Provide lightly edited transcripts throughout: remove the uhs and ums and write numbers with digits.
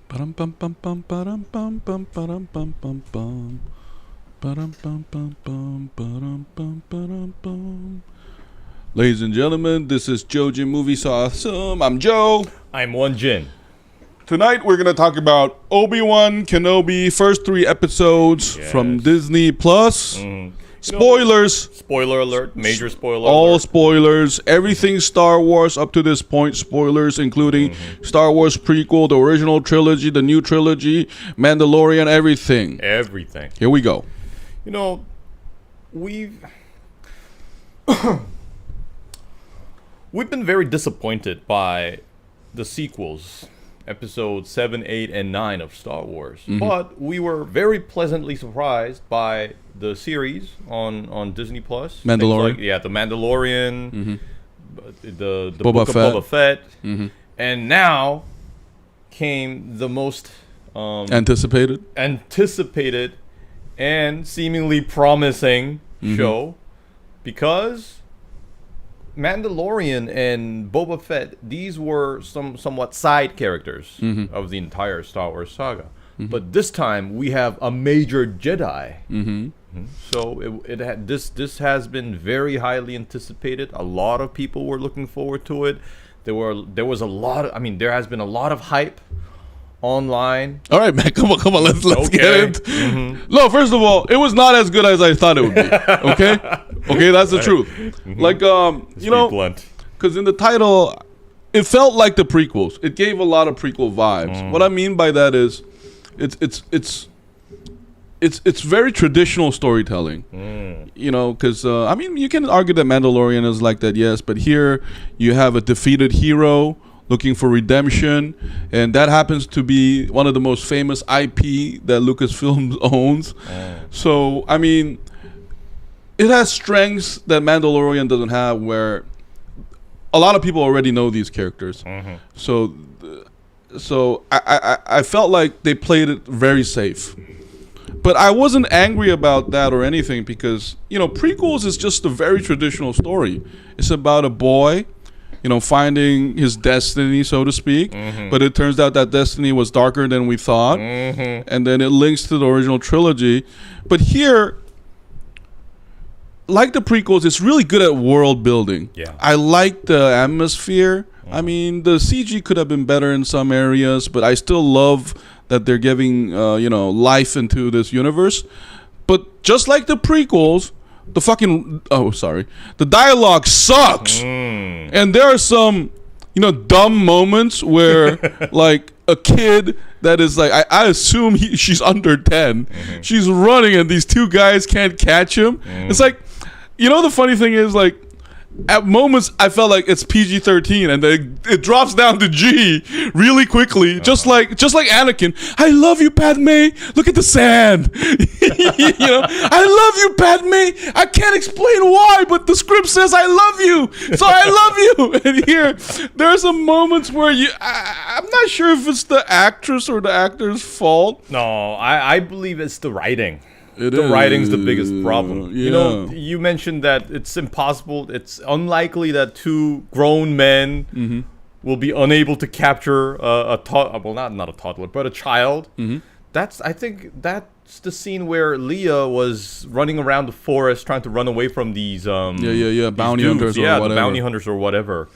Ba-dum bum bum bum ba-dum bum bum ba-dum bum bum bum. Ba-dum bum bum bum ba-dum bum ba-dum bum. Ladies and gentlemen, this is JoeJinMovieSoAwesome. I'm Joe. I'm Won-Jin. Tonight we're going to talk about Obi-Wan Kenobi, first 3 episodes from Disney Plus. Spoilers. Spoiler alert. Major spoiler All alert. spoilers. Everything Star Wars up to this point. Spoilers, including Star Wars prequel, the original trilogy, the new trilogy, Mandalorian, everything. Everything. Here we go. You know, we've been very disappointed by the sequels, episodes 7, 8, and 9 of Star Wars. But we were very pleasantly surprised by the series on Disney Plus. Mandalorian. The Mandalorian, the Boba Book Fett. of Boba Fett. And now came the most Anticipated. and seemingly promising show, because Mandalorian and Boba Fett, these were somewhat side characters of the entire Star Wars saga. But this time we have a major Jedi. So this has been very highly anticipated. A lot of people were looking forward to it. There has been a lot of hype online. All right, man. Come on. Let's get it. No, first of all, it was not as good as I thought it would be. Okay, that's the truth. Like, you know, Blunt. because in the title, it felt like the prequels. It gave a lot of prequel vibes. What I mean by that is, it's very traditional storytelling. You know, because I mean, you can argue that Mandalorian is like that, yes, but here you have a defeated hero looking for redemption, and that happens to be one of the most famous IP that Lucasfilm owns. So, I mean, it has strengths that Mandalorian doesn't have, where a lot of people already know these characters. So I felt like they played it very safe. But I wasn't angry about that or anything, because, you know, prequels is just a very traditional story. It's about a boy, you know, finding his destiny, so to speak. But it turns out that destiny was darker than we thought. And then it links to the original trilogy. But here, like the prequels, it's really good at world building. Yeah. I like the atmosphere. I mean, the CG could have been better in some areas, but I still love that they're giving, you know, life into this universe. But just like the prequels, the dialogue sucks. And there are some, you know, dumb moments where, like, a kid that is like, I assume she's under 10. She's running and these 2 guys can't catch him. It's like, you know, the funny thing is, like, at moments I felt like it's PG-13, and it drops down to G really quickly, just like Anakin. I love you, Padme. Look at the sand. You know, I love you, Padme. I can't explain why, but the script says I love you, so I love you. And here, there are some moments where I'm not sure if it's the actress or the actor's fault. No, I believe it's the writing. The writing's the biggest problem. Yeah. You know, you mentioned that it's impossible. It's unlikely that 2 grown men will be unable to capture not a toddler, but a child. I think that's the scene where Leia was running around the forest trying to run away from these bounty hunters or the whatever. bounty hunters or whatever.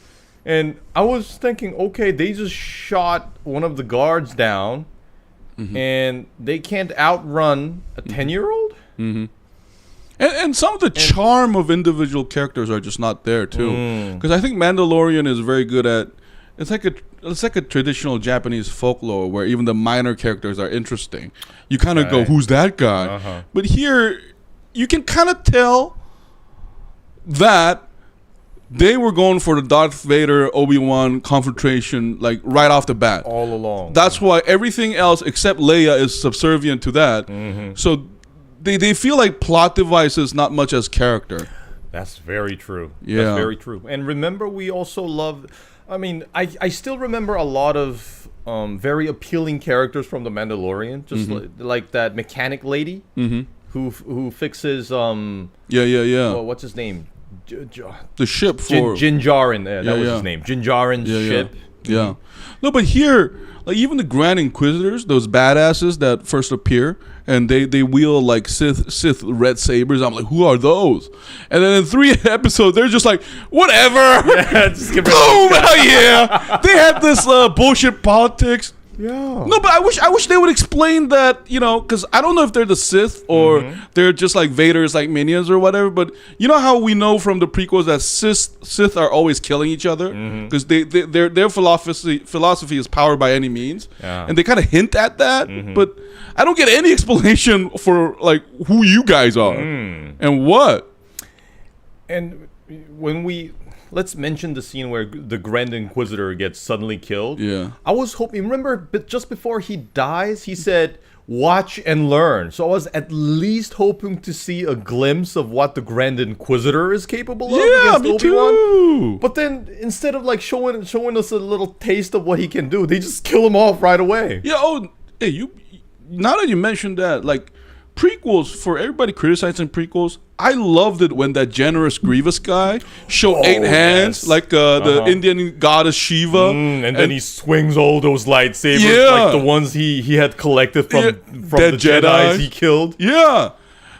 And I was thinking, okay, they just shot one of the guards down. And they can't outrun a 10-year-old? And some of the charm of individual characters are just not there too. Because I think Mandalorian is very good at, it's like a traditional Japanese folklore where even the minor characters are interesting. You kind of go, who's that guy? But here, you can kind of tell that they were going for the Darth Vader Obi-Wan confrontation, like, right off the bat. All along. That's why everything else except Leia is subservient to that. So they feel like plot devices, not much as character. That's very true. Yeah. That's very true. And remember, we also love, I mean, I still remember a lot of very appealing characters from The Mandalorian. Just like that mechanic lady who fixes, well, what's his name? The ship for Din Djarin. That was his name. Din Djarin's ship. Yeah. No, but here, like even the Grand Inquisitors, those badasses that first appear, and they wield like Sith red sabers. I'm like, who are those? And then in 3 episodes, they're just like, whatever. Yeah, just give boom. Oh yeah. They had this bullshit politics. Yeah. No, but I wish they would explain that, because I don't know if they're the Sith or they're just like Vader's like minions or whatever. But you know how we know from the prequels that Sith are always killing each other because their philosophy is power by any means, and they kind of hint at that. But I don't get any explanation for like who you guys are and what. And let's mention the scene where the Grand Inquisitor gets suddenly killed. Yeah. I was hoping, remember, but just before he dies, he said, watch and learn. So I was at least hoping to see a glimpse of what the Grand Inquisitor is capable of against me Obi-Wan. too. But then instead of like showing us a little taste of what he can do, they just kill him off right away. Yeah, hey, now that you mentioned that, like, prequels, for everybody criticizing prequels, I loved it when that generous Grievous guy showed 8 hands, like the Indian goddess Shiva. And then he swings all those lightsabers, like the ones he had collected from the Jedis he killed. Yeah.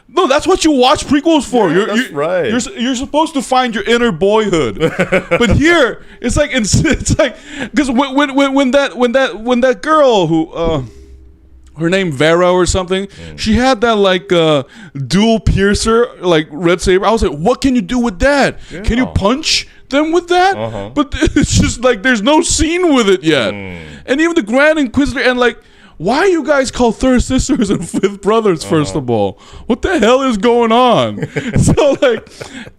No, that's what you watch prequels for. That's right. You're supposed to find your inner boyhood, but here it's like because when that girl who. Her name Vera or something. She had that like dual piercer, like red saber. I was like, what can you do with that? Yeah. Can you punch them with that? But it's just like there's no scene with it yet. And even the Grand Inquisitor and like, why you guys call third sisters and fifth brothers? First of all, what the hell is going on? So like,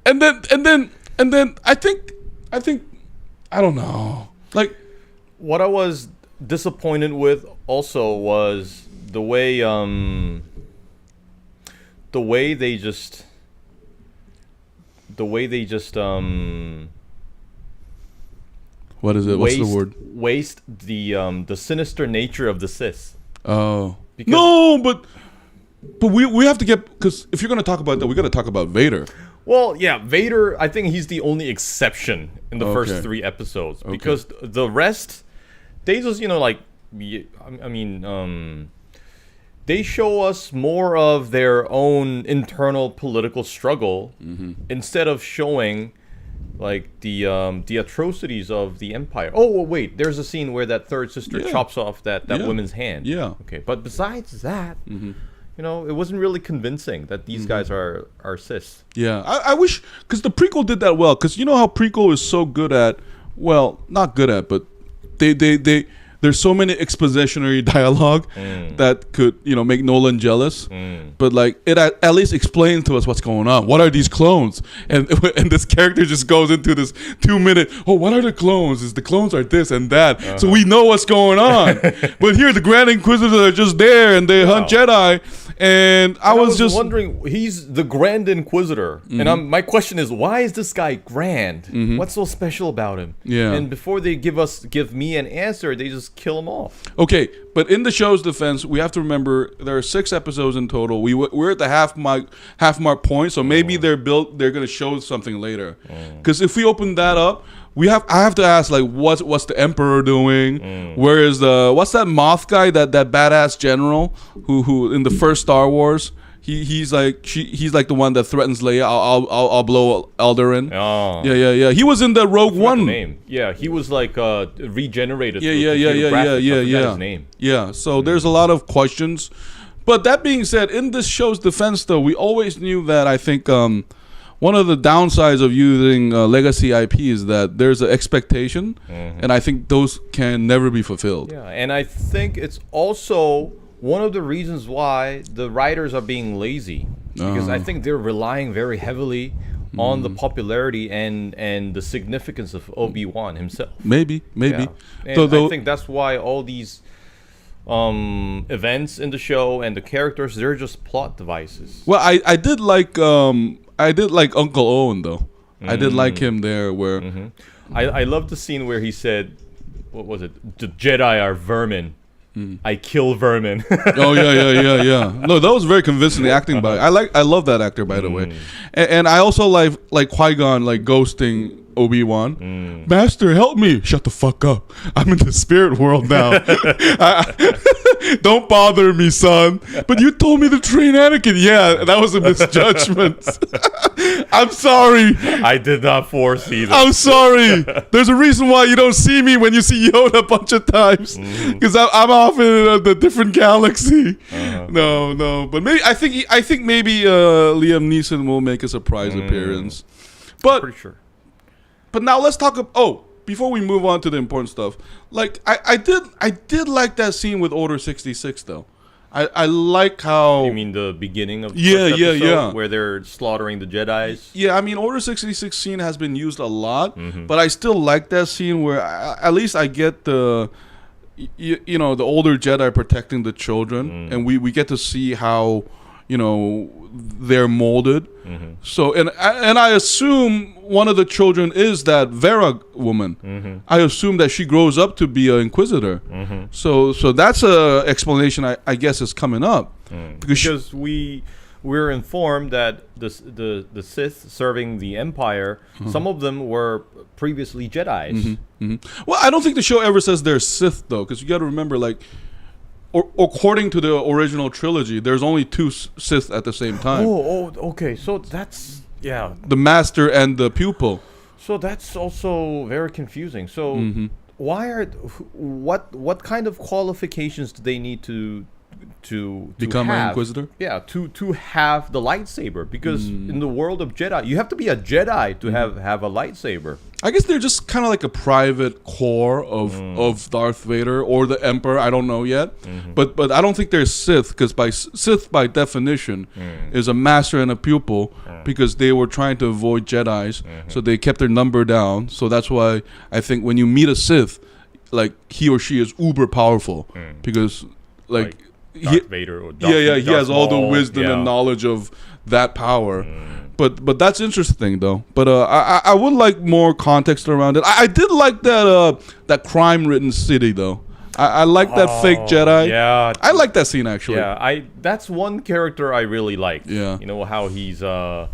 and then I think I don't know. Like, what I was disappointed with also was the way they just what is it? What's the word? Waste the sinister nature of the Sith. Oh. No, but we have to get, because if you're going to talk about that, we got to talk about Vader. Well, yeah, Vader, I think he's the only exception in the first 3 episodes because the rest, they just, they show us more of their own internal political struggle instead of showing like the atrocities of the Empire. Oh, wait, there's a scene where that third sister chops off that woman's hand. Yeah. Okay, but besides that, it wasn't really convincing that these guys are Sith. Yeah, I wish, because the prequel did that well, because you know how prequel is so good at, well, not good at, but there's so many expositionary dialogue that could, make Nolan jealous. But like it at least explains to us what's going on. What are these clones? And this character just goes into this 2-minute. Oh, what are the clones? The clones are this and that. So we know what's going on. But here the Grand Inquisitors are just there and they hunt Jedi. And I was just wondering, he's the Grand Inquisitor, and my question is, why is this guy grand? What's so special about him? Yeah. And before they give me an answer, they just kill him off. Okay, but in the show's defense, we have to remember there are 6 episodes in total. We're at the half mark point, so maybe they're going to show something later. Because if we open that up, I have to ask, like, what's the Emperor doing? Where is what's that Moth guy, that badass general who in the first Star Wars, he's like the one that threatens Leia. I'll blow Alderaan. Oh. Yeah. He was in the Rogue One. Name. Yeah, he was like regenerated. Yeah. His name. Yeah. So there's a lot of questions, but that being said, in this show's defense, though, we always knew that I think. One of the downsides of using legacy IP is that there's an expectation, and I think those can never be fulfilled. Yeah, and I think it's also one of the reasons why the writers are being lazy, because I think they're relying very heavily on the popularity and the significance of Obi-Wan himself. Maybe. Yeah. And I think that's why all these events in the show and the characters, they're just plot devices. Well, I did like Uncle Owen, though. I did like him there where I love the scene where he said, what was it? The Jedi are vermin. I kill vermin. Oh yeah. No, that was very convincing acting by. I love that actor, by the way. And I also like Qui-Gon like ghosting Obi-Wan. Master, help me. Shut the fuck up. I'm in the spirit world now. Don't bother me, son. But you told me to train Anakin. Yeah, that was a misjudgment. I'm sorry. I did not foresee that. I'm sorry. There's a reason why you don't see me when you see Yoda a bunch of times. Because I'm off in a different galaxy. No. But maybe I think maybe Liam Neeson will make a surprise appearance. But Pretty sure. But now let's talk before we move on to the important stuff. Like I did like that scene with Order 66 though. I like how You mean the beginning of the first episode where they're slaughtering the Jedis? Yeah, I mean Order 66 scene has been used a lot, but I still like that scene where at least I get the you know, the older Jedi protecting the children, and we get to see how, you know, they're molded. So and I assume one of the children is that Vera woman. I assume that she grows up to be an Inquisitor. So that's a explanation I guess is coming up because we're informed that the Sith serving the Empire, some of them were previously Jedis. Well, I don't think the show ever says they're Sith though, because you got to remember, like, according to the original trilogy, there's only 2 Sith at the same time. Okay. So that's the Master and the Pupil. So that's also very confusing. So why are what kind of qualifications do they need to Become have? an Inquisitor? Yeah, to have the lightsaber, because in the world of Jedi, you have to be a Jedi to have a lightsaber. I guess they're just kind of like a private core of Darth Vader or the Emperor. I don't know yet, but I don't think they're Sith, because Sith by definition is a master and a pupil, because they were trying to avoid Jedis, so they kept their number down. So that's why I think when you meet a Sith, like, he or she is uber powerful, because like Darth Vader or Darth he has all the wisdom and knowledge of that power. But that's interesting though. But I would like more context around it. I did like that crime-ridden city though. I like that fake Jedi. Yeah, I like that scene actually. Yeah, that's one character I really liked. Yeah, you know how he's all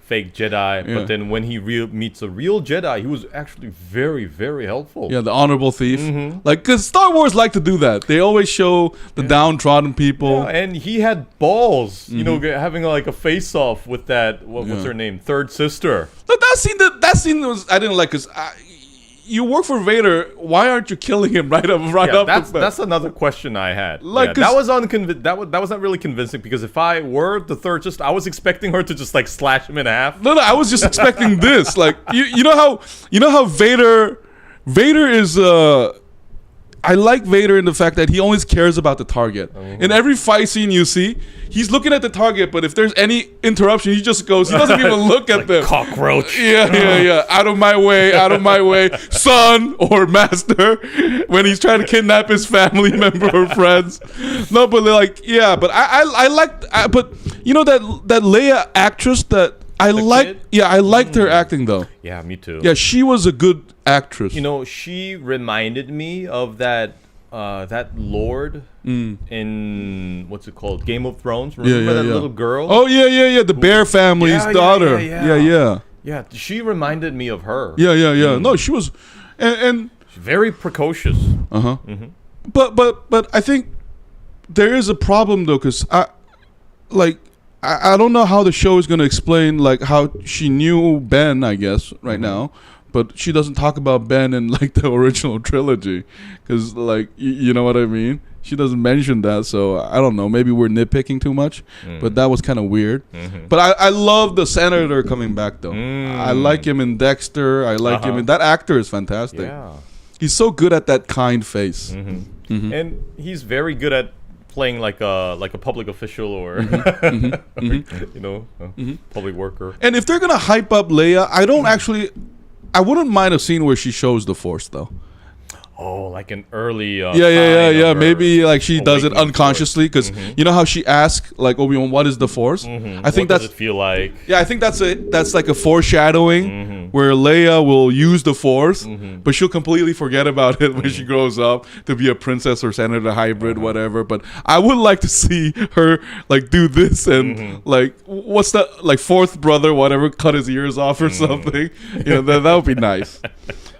fake Jedi, but then when he meets a real Jedi, he was actually very, very helpful. Yeah, the honorable thief. Like, because Star Wars like to do that. They always show the downtrodden people. Yeah, and he had balls, you know, having like a face-off with that, what's her name? Third sister. But that scene was, I didn't like, because you work for Vader. Why aren't you killing him right up? That's another question I had. Like, that was that was not really convincing, because if I were the third sister, I was expecting her to just like slash him in half. No, I was just expecting this. Like, you know how Vader is. I like Vader in the fact that he always cares about the target. In every fight scene you see, he's looking at the target, but if there's any interruption, he just goes. He doesn't even look at them. Cockroach. Yeah. Out of my way, son or master. When he's trying to kidnap his family member or friends. No, but like, yeah, but I liked, but you know that Leia actress that I liked. Yeah, I liked her acting though. Yeah, me too. Yeah, she was a good actress. You know, she reminded me of that Lord in what's it called, Game of Thrones. Remember that little girl? Oh yeah. The Bear family's daughter. Yeah. She reminded me of her. Yeah. No, she was, and she's very precocious. But I think there is a problem though, because I don't know how the show is going to explain like how she knew Ben, I guess, right now, but she doesn't talk about Ben in like the original trilogy, because like you know what I mean. She doesn't mention that, so I don't know. Maybe we're nitpicking too much, but that was kind of weird. But I love the senator coming back though. I like him in Dexter. I like him in that actor is fantastic. Yeah, he's so good at that kind face, and he's very good at playing like a public official or you know, public worker. And if they're gonna hype up Leia, I wouldn't mind a scene where she shows the Force though. Oh, like an early. Yeah. Maybe like she does it awakening unconsciously because you know how she asks like Obi-Wan, "What is the Force?" I think what that's does it feel like? yeah. I think that's like a foreshadowing where Leia will use the Force, but she'll completely forget about it when she grows up to be a princess or senator hybrid, whatever. But I would like to see her like do this and like what's that like fourth brother, whatever, cut his ears off or something. You know that would be nice.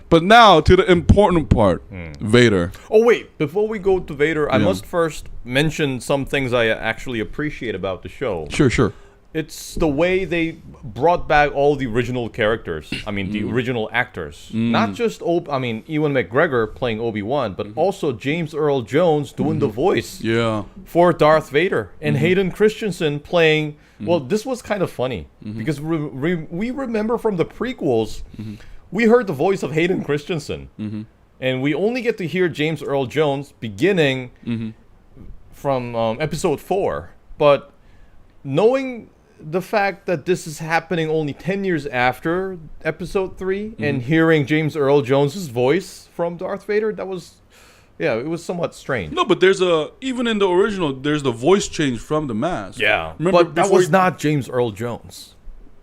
But now to the important part, Vader. Oh wait, before we go to Vader, I must first mention some things I actually appreciate about the show. Sure. It's the way they brought back all the original characters. I mean, the original actors. Not just Ewan McGregor playing Obi-Wan, but also James Earl Jones doing the voice for Darth Vader, and Hayden Christensen playing. Well, this was kind of funny because we remember from the prequels. We heard the voice of Hayden Christensen, and we only get to hear James Earl Jones beginning from episode 4. But knowing the fact that this is happening only 10 years after episode 3, and hearing James Earl Jones' voice from Darth Vader, that was, it was somewhat strange. No, but there's even in the original, there's the voice change from the mask. Yeah, remember, but that was not James Earl Jones.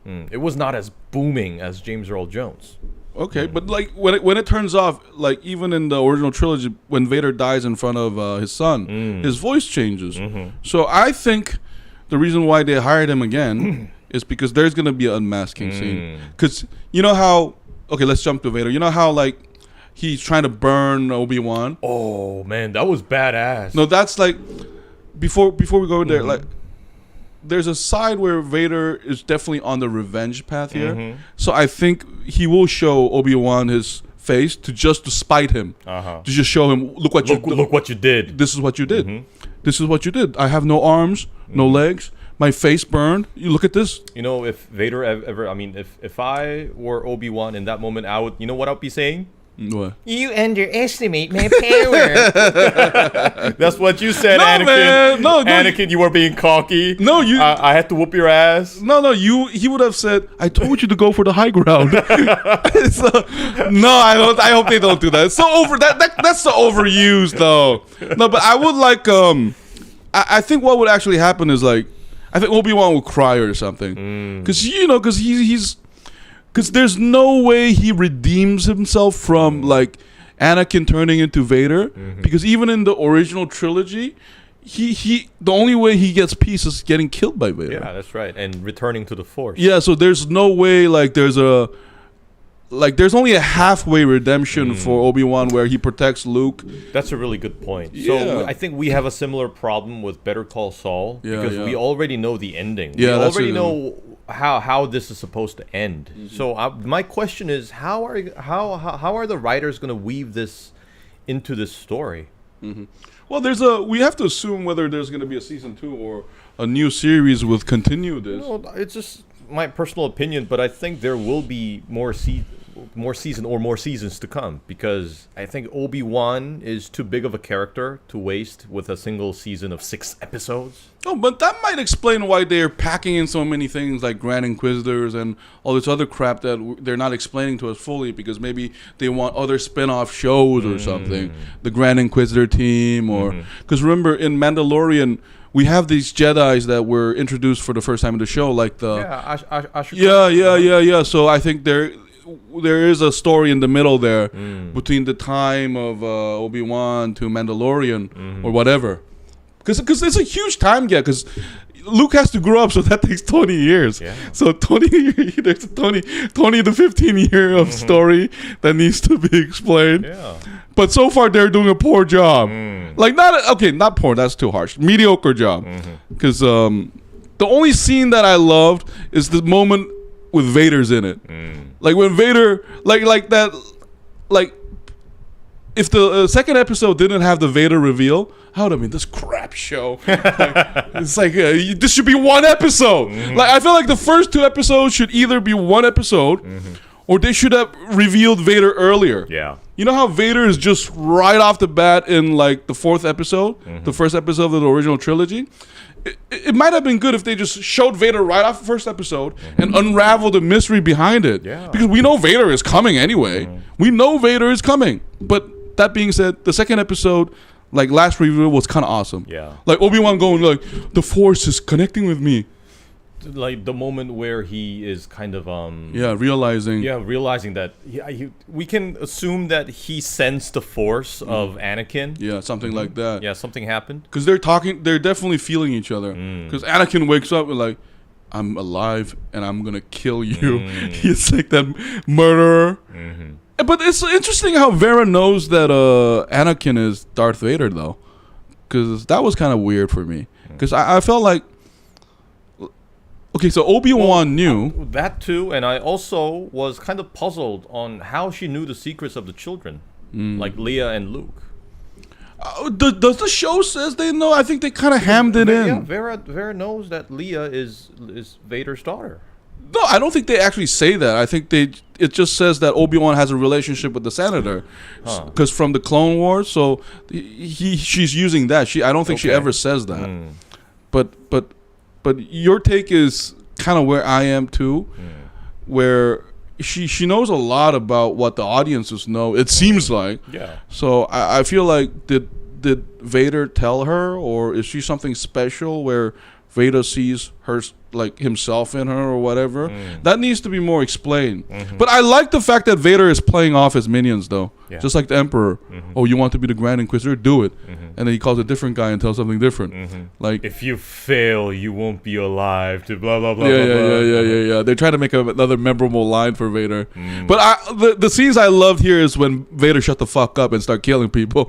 It was not as booming as James Earl Jones. Okay, but like when it turns off, like even in the original trilogy, when Vader dies in front of his son, his voice changes. So I think the reason why they hired him again is because there's gonna be an unmasking scene. Because you know how? Okay, let's jump to Vader. You know how like he's trying to burn Obi-Wan? Oh man, that was badass. No, that's like before we go there, like. There's a side where Vader is definitely on the revenge path here. So I think he will show Obi-Wan his face to spite him. To just show him, look what you did. This is what you did. This is what you did. I have no arms, no legs. My face burned. You look at this. You know, if Vader ever, if I were Obi-Wan in that moment, I would, you know what I'd be saying? What? You underestimate my power. That's what you said, Anakin. Man. No, Anakin, you were being cocky. No, you. I had to whoop your ass. No. He would have said, "I told you to go for the high ground." No, I don't. I hope they don't do that. It's so over. That's so overused, though. No, but I would like. I think what would actually happen is like, I think Obi-Wan would cry or something, because because there's no way he redeems himself from like Anakin turning into Vader, because even in the original trilogy, he the only way he gets peace is getting killed by Vader. Yeah, that's right, and returning to the Force. Yeah, so there's no way like there's only a halfway redemption for Obi-Wan where he protects Luke. That's a really good point. Yeah. So I think we have a similar problem with Better Call Saul because we already know the ending. Yeah, we already know how this is supposed to end. So my question is, how are the writers going to weave this into this story? Well, we have to assume whether there's going to be a season 2 or a new series with continue this. Well, it's just my personal opinion, but I think there will be more seasons to come, because I think Obi-Wan is too big of a character to waste with a single season of 6 episodes. Oh, but that might explain why they're packing in so many things like Grand Inquisitors and all this other crap that they're not explaining to us fully, because maybe they want other spin-off shows or something. The Grand Inquisitor team, or because remember in Mandalorian we have these Jedis that were introduced for the first time in the show, like the yeah. So I think there is a story in the middle there between the time of Obi-Wan to Mandalorian or whatever, because it's a huge time gap, because Luke has to grow up, so that takes 20 years. Yeah. So there's a 20 to 15 year of story that needs to be explained. Yeah. But so far they're doing a poor job. Like not poor, that's too harsh. Mediocre job. Because the only scene that I loved is the moment with Vader's in it. Like when Vader, like that, like if the second episode didn't have the Vader reveal, I would have been this crap show. It's like this should be one episode. Like I feel like the first 2 episodes should either be one episode, or they should have revealed Vader earlier. Yeah. You know how Vader is just right off the bat in like the 4th episode, the first episode of the original trilogy? It might have been good if they just showed Vader right off the first episode and unraveled the mystery behind it. Yeah. Because we know Vader is coming anyway. We know Vader is coming. But that being said, the second episode, like last review, was kind of awesome. Yeah. Like Obi-Wan going like, the Force is connecting with me. Like the moment where he is kind of realizing that we can assume that he sensed the force of Anakin. Yeah, something like that. Yeah, something happened. Because they're definitely feeling each other. Because Anakin wakes up and like, I'm alive and I'm gonna kill you. He's like that murderer. But it's interesting how Vera knows that Anakin is Darth Vader though, because that was kind of weird for me. Because I felt like, okay, so Obi-Wan knew that too, and I also was kind of puzzled on how she knew the secrets of the children, like Leia and Luke. Does the show says they know? I think they kind of hammed it in. Yeah, Vera knows that Leia is Vader's daughter. No, I don't think they actually say that. I think it just says that Obi-Wan has a relationship with the senator, because from the Clone Wars. So she's using that. I don't think she ever says that. But your take is kind of where I am too, where she knows a lot about what the audiences know. It seems like. Yeah. So I feel like did Vader tell her, or is she something special where Vader sees her like himself in her or whatever? That needs to be more explained. But I like the fact that Vader is playing off his minions though, just like the Emperor. Oh, you want to be the Grand Inquisitor? Do it. And then he calls a different guy and tells something different. Like, if you fail, you won't be alive. To blah blah blah. Yeah. They're trying to make another memorable line for Vader. But the scenes I loved here is when Vader shut the fuck up and start killing people.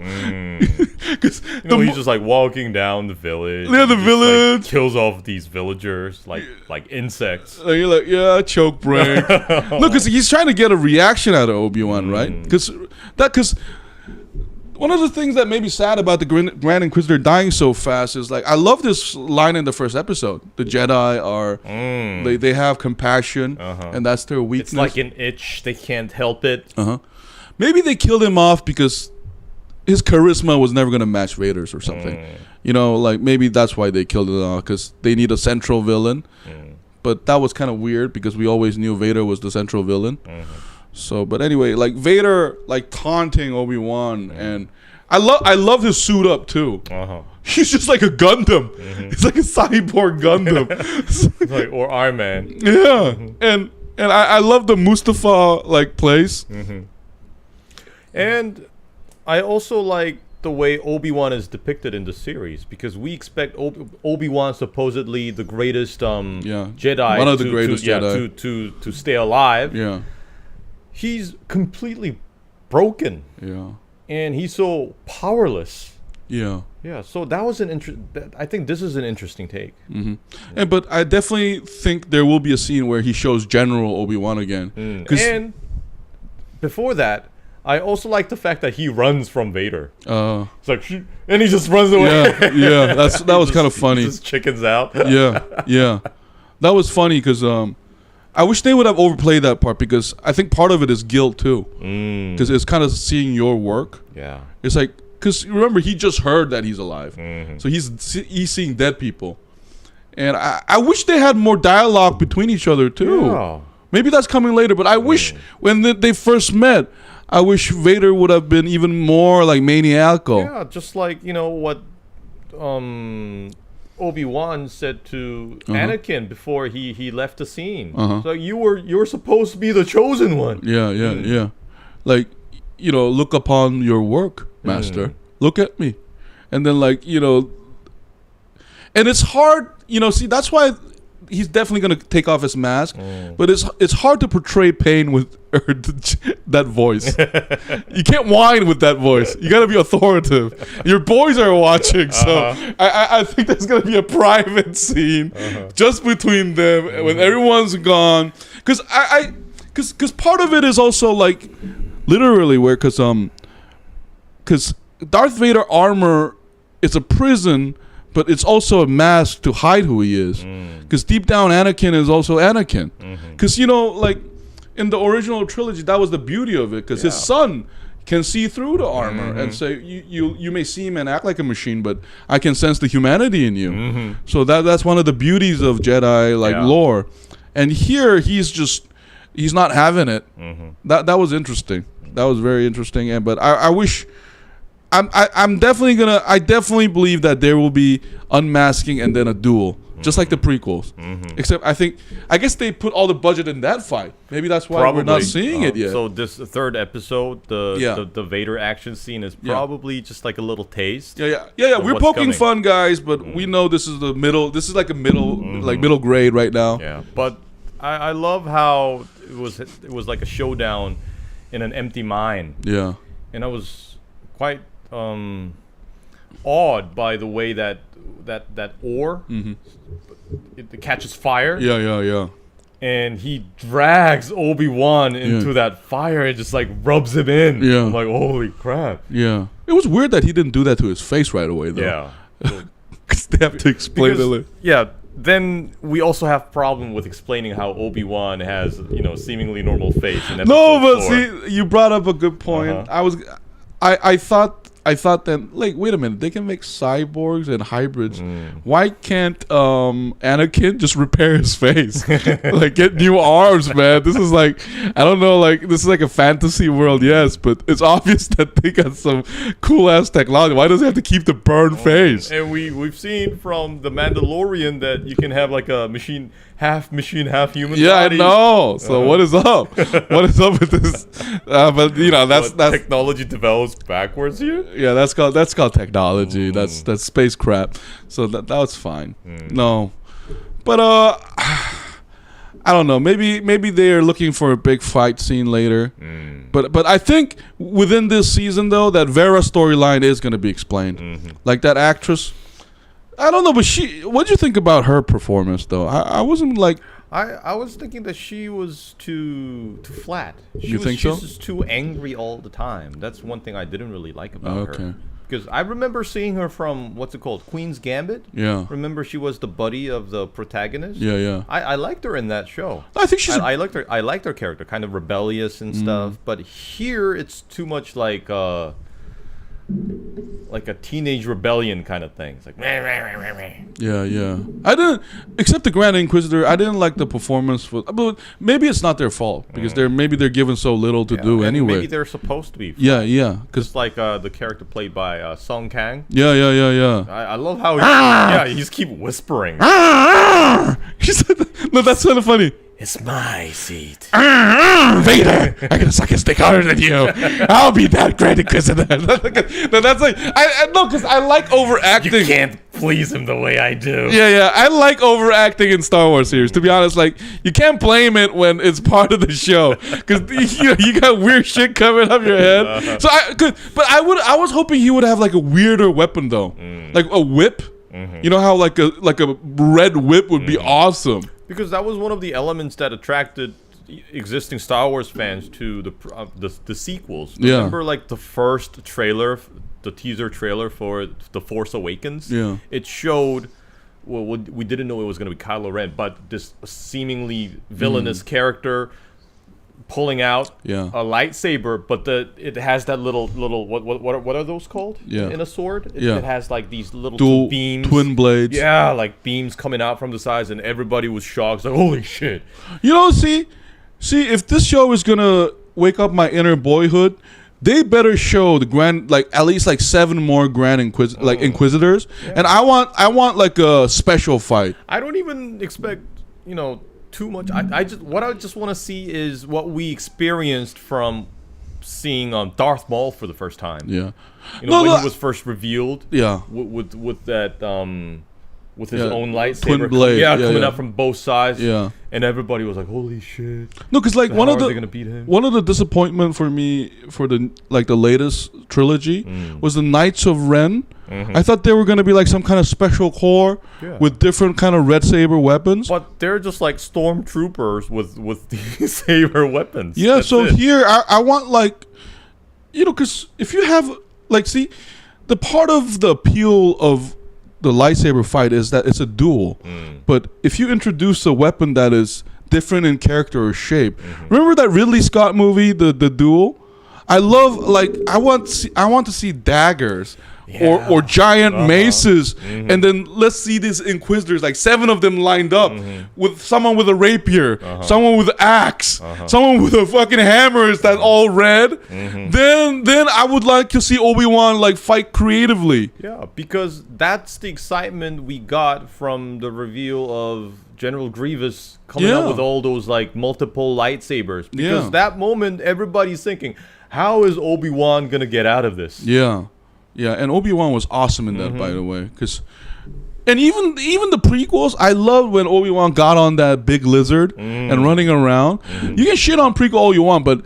Because he's just like walking down the village. Yeah, the village. Like, kills off these villagers like insects. And you're like, yeah, choke break. Look, because he's trying to get a reaction out of Obi-Wan, right? Because one of the things that made me sad about the Grand Inquisitor dying so fast is like, I love this line in the first episode. The Jedi are they have compassion, and that's their weakness. It's like an itch; they can't help it. Maybe they killed him off because his charisma was never going to match Vader's or something. You know, like maybe that's why they killed him off, because they need a central villain. But that was kind of weird because we always knew Vader was the central villain. So, but anyway, like Vader, like taunting Obi-Wan, and I love his suit up too. He's just like a Gundam. He's like a cyborg Gundam. Like, or Iron Man. Yeah, and I love the Mustafa like place. And I also like the way Obi-Wan is depicted in the series, because we expect Obi-Wan, supposedly the greatest Jedi, one of the greatest Jedi, to stay alive. Yeah, he's completely broken. Yeah, and he's so powerless. Yeah. Yeah, so that was I think this is an interesting take. But I definitely think there will be a scene where he shows General Obi-Wan again. And before that, I also like the fact that he runs from Vader. It's like, and he just runs away. Yeah, that was kind of funny. He just chickens out. Yeah. That was funny because I wish they would have overplayed that part, because I think part of it is guilt too. Because it's kind of seeing your work. Yeah. It's like, because remember, he just heard that he's alive. So he's seeing dead people. And I wish they had more dialogue between each other too. Yeah. Maybe that's coming later, but I wish when they first met, I wish Vader would have been even more like maniacal. Yeah, just like, you know, what Obi-Wan said to Anakin before he left the scene. So you're supposed to be the chosen one. Yeah. Like, you know, look upon your work, master. Look at me. And then, like, you know, and it's hard, you know, see, that's why he's definitely going to take off his mask, but it's hard to portray pain with that voice. You can't whine with that voice. You got to be authoritative. Your boys are watching, so I think there's going to be a private scene just between them when everyone's gone. Because part of it is also like literally where, because Darth Vader armor is a prison, but it's also a mask to hide who he is. Because deep down, Anakin is also Anakin. Because, you know, like, in the original trilogy, that was the beauty of it. Because his son can see through the armor and say, you may seem and act like a machine, but I can sense the humanity in you. So that's one of the beauties of Jedi, like, lore. And here, he's not having it. That was interesting. That was very interesting. And but I wish. I'm definitely gonna. I definitely believe that there will be unmasking and then a duel, just like the prequels. Except I guess they put all the budget in that fight. Maybe that's why we're not seeing it yet. So this third episode, the Vader action scene is probably just like a little taste. Yeah. We're poking fun, guys, but we know this is the middle. This is like a middle grade right now. Yeah, but I love how it was like a showdown in an empty mine. Yeah, and I was quite awed by the way that ore it catches fire. Yeah. And he drags Obi-Wan into that fire and just like rubs him in. Yeah. I'm like, holy crap. Yeah. It was weird that he didn't do that to his face right away, though. Yeah. Because they have to explain it. Yeah. Then we also have problem with explaining how Obi-Wan has, seemingly normal face. See, you brought up a good point. I thought that, like, wait a minute, they can make cyborgs and hybrids. Why can't Anakin just repair his face? Like, get new arms, man. This is like, I don't know, like, this is like a fantasy world, yes, but it's obvious that they got some cool-ass technology. Why does he have to keep the burned face? And we've seen from The Mandalorian that you can have, like, a half machine, half human body. I know. So what is up? What is up with this? But, that's technology develops backwards here? Yeah, that's called technology. That's space crap. So that was fine. No, but I don't know. Maybe they're looking for a big fight scene later. But I think within this season though, that Vera storyline is going to be explained. Like that actress. I don't know, but what do you think about her performance though? I wasn't like. I was thinking that she was too flat. Think so? She was just too angry all the time. That's one thing I didn't really like about her. Because I remember seeing her from, what's it called, Queen's Gambit? Yeah. Remember she was the buddy of the protagonist? Yeah. I liked her in that show. I think she's... I liked her character, kind of rebellious and stuff. But here it's too much like a teenage rebellion kind of thing. It's like Yeah. I didn't, except the Grand Inquisitor, I didn't like the performance but maybe it's not their fault because they're given so little to do anyway. Maybe they're supposed to be. Yeah. Just like the character played by Song Kang. Yeah. I love how he just keep whispering. He said no, that's kind of funny. It's my seat. Vader, I can suck his dick harder than you. I'll be that Grand Inquisitor. No, that's like, no, because I like overacting. You can't please him the way I do. Yeah, I like overacting in Star Wars series. To be honest, like, you can't blame it when it's part of the show. Because, you got weird shit coming up your head. So I was hoping he would have, like, a weirder weapon, though. Like a whip. You know how, like a red whip would be awesome. Because that was one of the elements that attracted existing Star Wars fans to the sequels. Remember, like the first trailer, the teaser trailer for The Force Awakens? Yeah. It showed. Well, we didn't know it was going to be Kylo Ren, but this seemingly villainous character pulling out a lightsaber, but it has that little what are those called? In a sword? It has like these little two beams, twin blades. Yeah, like beams coming out from the sides, and everybody was shocked. Like, holy shit! See, if this show is gonna wake up my inner boyhood, they better show the grand, like at least like 7 more Grand Inquisitors, and I want like a special fight. I don't even expect too much. I just want to see is what we experienced from seeing Darth Maul for the first time. Yeah, when he was first revealed. Yeah, with that with his own lightsaber, twin blade. Coming out from both sides. Yeah, and everybody was like, "Holy shit!" No, because like one of the disappointment for me for the latest trilogy was the Knights of Ren. I thought they were going to be like some kind of special corps with different kind of red saber weapons. But they're just like stormtroopers with these saber weapons. Yeah, that's so here I want like, because if you have like, see, the part of the appeal of the lightsaber fight is that it's a duel. But if you introduce a weapon that is different in character or shape, remember that Ridley Scott movie, the Duel? I love, like, I want to see daggers or giant maces, and then let's see these Inquisitors, like 7 of them lined up with someone with a rapier, someone with an axe, someone with a fucking hammer that's all red. Then I would like to see Obi-Wan like fight creatively. Yeah, because that's the excitement we got from the reveal of General Grievous coming out with all those like multiple lightsabers. Because that moment, everybody's thinking, how is Obi-Wan gonna get out of this? Yeah, and Obi-Wan was awesome in that, by the way, and even the prequels, I loved when Obi-Wan got on that big lizard and running around. You can shit on prequel all you want, but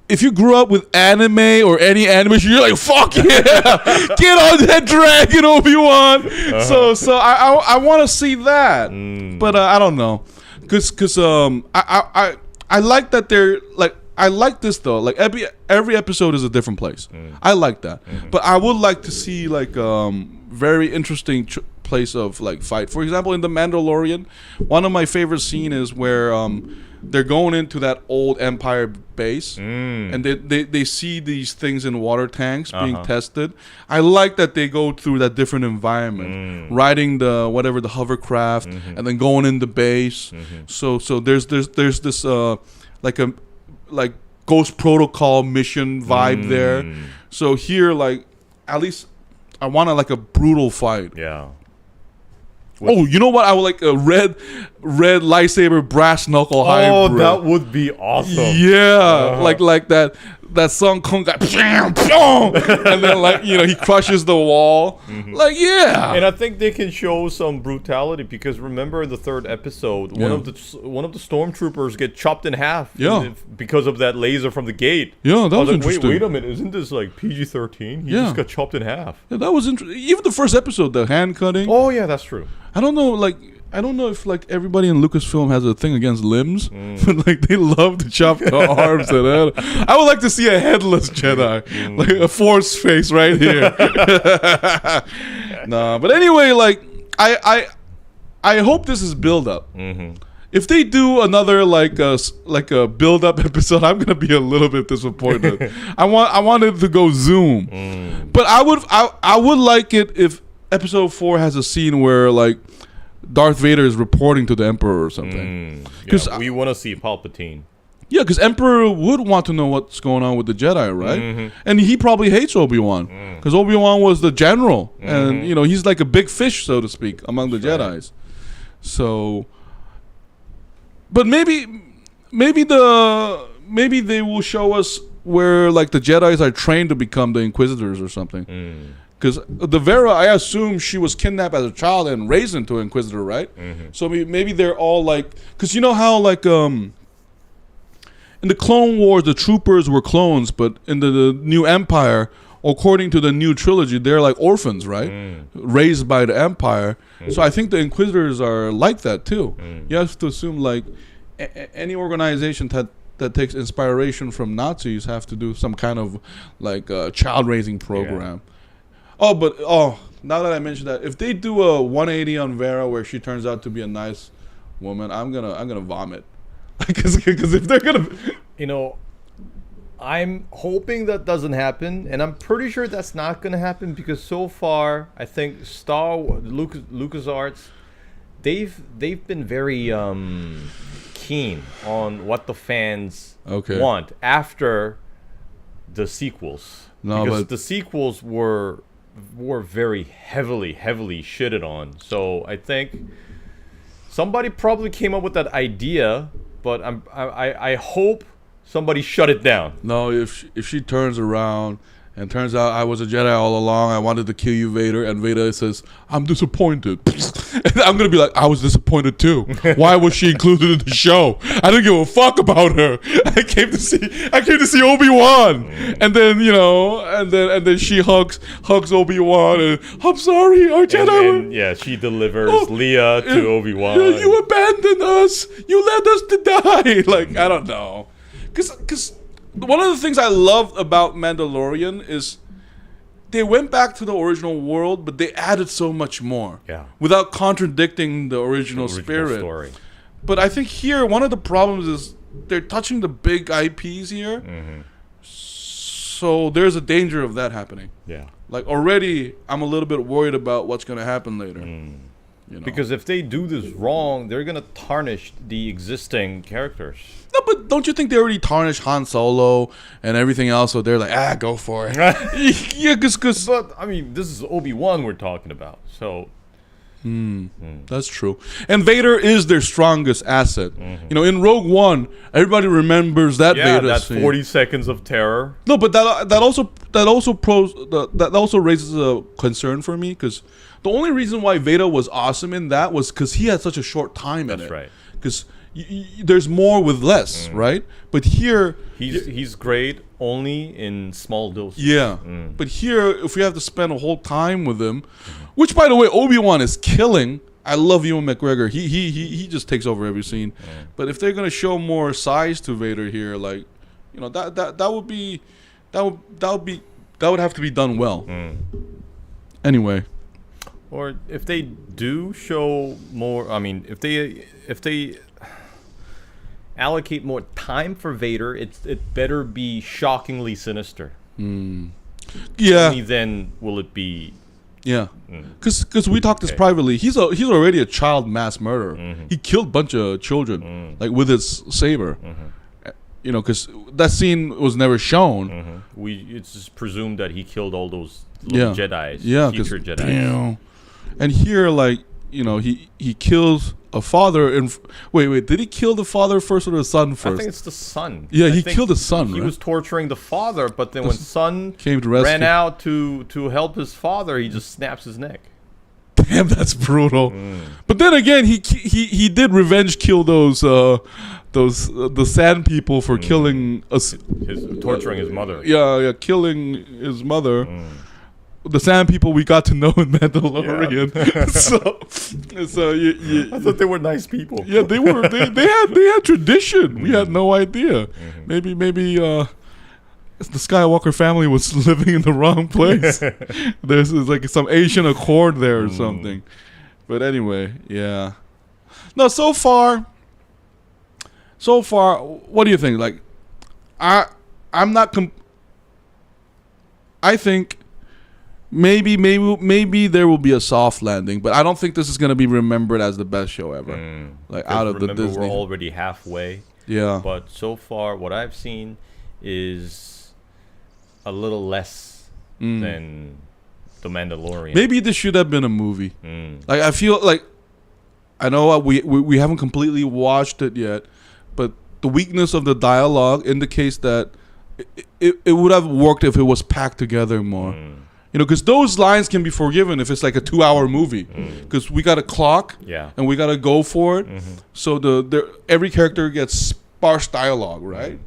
if you grew up with anime or any animation, you're like, fuck yeah, get on that dragon, Obi-Wan. So I want to see that, but I don't know, cause I like that they're like. I like this though. Like every episode is a different place. I like that, but I would like to see like very interesting place of like fight. For example, in the Mandalorian, one of my favorite scene is where they're going into that old Empire base, and they see these things in water tanks being tested. I like that they go through that different environment, riding the hovercraft, and then going in the base. So there's this like Ghost Protocol mission vibe there. So here, like, at least I want like a brutal fight. Yeah. Oh, you know what? I would like a red lightsaber brass knuckle hybrid. Oh, that would be awesome. Yeah, like that Song Kong guy, and then like he crushes the wall. Like yeah. And I think they can show some brutality because remember in the 3rd episode, one of the stormtroopers get chopped in half. Yeah. Because of that laser from the gate. Yeah, that was like, interesting. Wait a minute, isn't this like PG-13? He just got chopped in half. Yeah, that was interesting. Even the first episode, the hand cutting. Oh yeah, that's true. I don't know if like everybody in Lucasfilm has a thing against limbs, but like they love to chop the arms and head. I would like to see a headless Jedi, like a Force face right here. Nah, but anyway, like I hope this is build up. If they do another like a build up episode, I'm gonna be a little bit disappointed. I want it to go zoom, but I would like it if episode 4 has a scene where like Darth Vader is reporting to the Emperor or something. Because we want to see Palpatine. Yeah, because Emperor would want to know what's going on with the Jedi, right? And he probably hates Obi-Wan because Obi-Wan was the general, and he's like a big fish, so to speak, among the Jedis. So, but maybe they will show us where like the Jedis are trained to become the Inquisitors or something. Because the Vera, I assume she was kidnapped as a child and raised into an Inquisitor, right? So maybe they're all like, because you know how like in the Clone Wars the troopers were clones, but in the New Empire, according to the new trilogy, they're like orphans, right? Raised by the Empire. So I think the Inquisitors are like that too. You have to assume like any organization that takes inspiration from Nazis have to do some kind of like child raising program. Now that I mentioned that, if they do a 180 on Vera where she turns out to be a nice woman, I'm gonna vomit. Because if they're gonna, I'm hoping that doesn't happen, and I'm pretty sure that's not gonna happen because so far I think LucasArts, they've been very keen on what the fans want after the sequels. Because the sequels were very heavily shitted on. So I think somebody probably came up with that idea, but I hope somebody shut it down. No, if she turns around and turns out I was a Jedi all along, I wanted to kill you, Vader, and Vader says, I'm disappointed. And I'm going to be like, I was disappointed too. Why was she included in the show? I didn't give a fuck about her. I came to see Obi-Wan. And then, and then she hugs Obi-Wan and, I'm sorry, our Jedi. She delivers Leia to Obi-Wan. You abandoned us. You led us to die. Like, I don't know. Because one of the things I loved about Mandalorian is they went back to the original world, but they added so much more. Yeah. Without contradicting the original spirit. Story. But I think here, one of the problems is they're touching the big IPs here. So there's a danger of that happening. Yeah. Like already, I'm a little bit worried about what's gonna happen later. You know? Because if they do this wrong, they're gonna tarnish the existing characters. No, but don't you think they already tarnished Han Solo and everything else? So they're like, go for it. Yeah, because. But I mean, this is Obi-Wan we're talking about, so. That's true. And Vader is their strongest asset. You know, in Rogue One, everybody remembers that Vader that's scene. 40 seconds of terror. No, but that also raises a concern for me, because the only reason why Vader was awesome in that was because he had such a short time in it. That's right. Because there's more with less, right? But here he's great only in small doses. Yeah, but here, if we have to spend a whole time with him, which, by the way, Obi-Wan is killing. I love Ewan McGregor. He just takes over every scene. But if they're gonna show more size to Vader here, like, you know, that would have to be done well. Anyway, or if they do show more, I mean, if they allocate more time for Vader, it better be shockingly sinister. Yeah. Only then will it be. Yeah. Because we talked this privately. He's already a child mass murderer. He killed a bunch of children, like with his saber. You know, because that scene was never shown. It's just presumed that he killed all those little Jedis, future Jedis. Damn. And here, like, you know, he kills a father. Wait, did he kill the father first or the son first? I think it's the son. Yeah, he killed the son. He right? was torturing the father, but then when son came to rescue. ran out to help his father, he just snaps his neck. Damn, that's brutal. But then again, he did revenge kill those the sand people for killing us, torturing his mother. Yeah, killing his mother. The sand people we got to know in Mandalorian. Yeah. so I thought they were nice people. Yeah, they were. They had tradition. We had no idea. Maybe the Skywalker family was living in the wrong place. There's like some Asian accord there or something. But anyway, yeah. No, so far, what do you think? Like, I'm not. I think. Maybe there will be a soft landing, but I don't think this is gonna be remembered as the best show ever. Like out of the Disney. We're already halfway. Yeah. But so far, what I've seen is a little less than The Mandalorian. Maybe this should have been a movie. Like, I feel like, I know we haven't completely watched it yet, but the weakness of the dialogue indicates that it would have worked if it was packed together more. You know, because those lines can be forgiven if it's like a 2-hour movie. Because we got a clock, and we got to go for it. So every character gets sparse dialogue, right?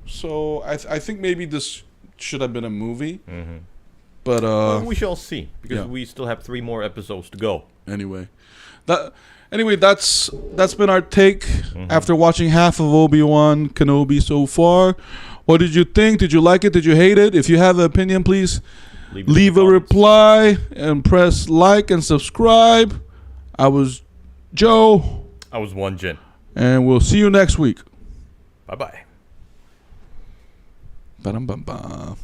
So I think maybe this should have been a movie. But well, we shall see, because we still have 3 more episodes to go. Anyway, that's been our take after watching half of Obi-Wan Kenobi so far. What did you think? Did you like it? Did you hate it? If you have an opinion, please leave a reply and press like and subscribe. I was Joe. I was Won-Jin. And we'll see you next week. Bye-bye. Ba-dum-bum-bum.